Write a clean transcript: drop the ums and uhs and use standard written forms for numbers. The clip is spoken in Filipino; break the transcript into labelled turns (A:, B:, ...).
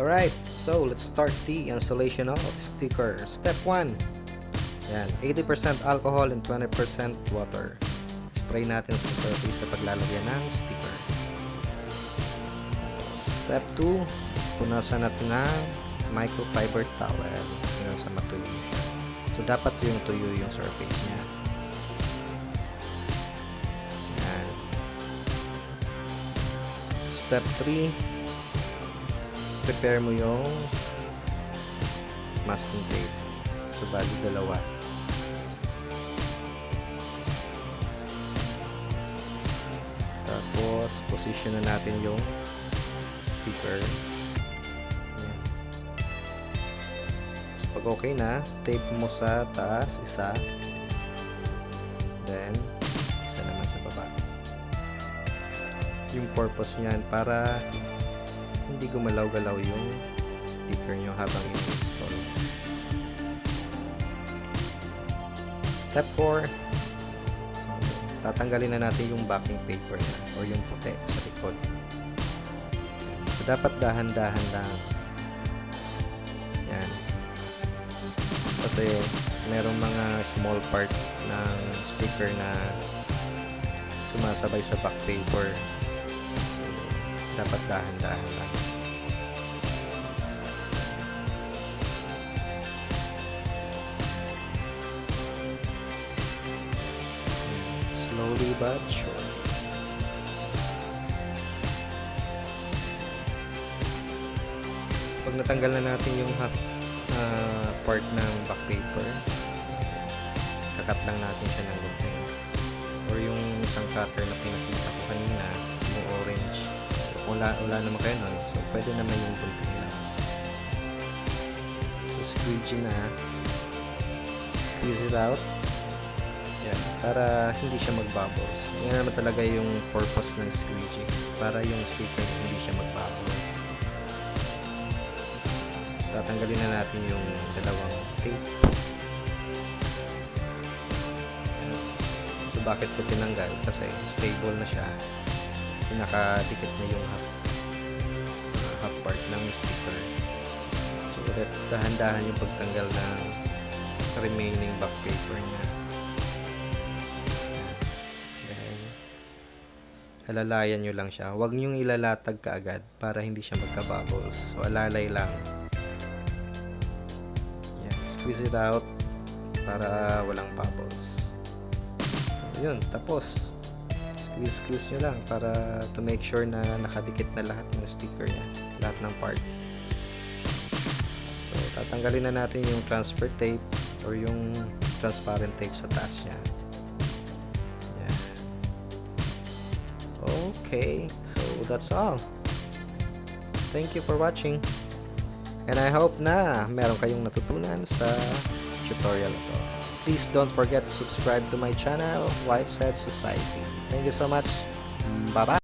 A: Alright, so let's start the installation of sticker. Step 1. Yan, 80% alcohol and 20% water. Spray natin sa surface na paglalagyan ng sticker. Step 2. Punasan natin ng microfiber towel hanggang sa matuyo siya. So dapat yung tuyo yung surface niya. Yan. Step 3. Prepare mo yung masking tape. So bali dalawa. Tapos position na natin yung sticker. Ayan. So pag okay na, tape mo sa taas isa, then isa naman sa baba. Yung purpose niyan para hindi gumalaw-galaw yung sticker nyo habang i-install. Step 4. So, tatanggalin na natin yung backing paper na o yung puti sa likod. So dapat dahan-dahan lang. Yan. Kasi merong mga small part ng sticker na sumasabay sa back paper. So dapat dahan-dahan lang. Slowly but surely. Pag natanggal na natin yung half part ng back paper, kakat lang natin siya ng gunting or yung isang cutter na pinakita ko kanina, yung orange. Wala naman kayo nun, so pwede naman yung gunting lang. So squeeze na, squeeze it out. Yan, para hindi siya mag-bubbles. Yan naman talaga yung purpose ng squeegee, para yung sticker hindi siya mag-bubbles. Tatanggalin na natin yung dalawang tape. Yan. So bakit ko tinanggal? Kasi stable na siya. Kasi nakadikit na yung half part ng sticker. So ulit dahan-dahan yung pagtanggal ng remaining back paper niya. Alalayan nyo lang siya. Huwag nyong ilalatag kaagad para hindi siya magka-bubbles. So, alalay lang. Yan. Squeeze it out para walang bubbles. So, yun. Tapos, squeeze nyo lang para to make sure na nakadikit na lahat ng sticker niya. Lahat ng part. So, tatanggalin na natin yung transfer tape or yung transparent tape sa taas niya. Okay, so that's all. Thank you for watching. And I hope na meron kayong natutunan sa tutorial ito. Please don't forget to subscribe to my channel, Wife Said Society. Thank you so much. Bye-bye.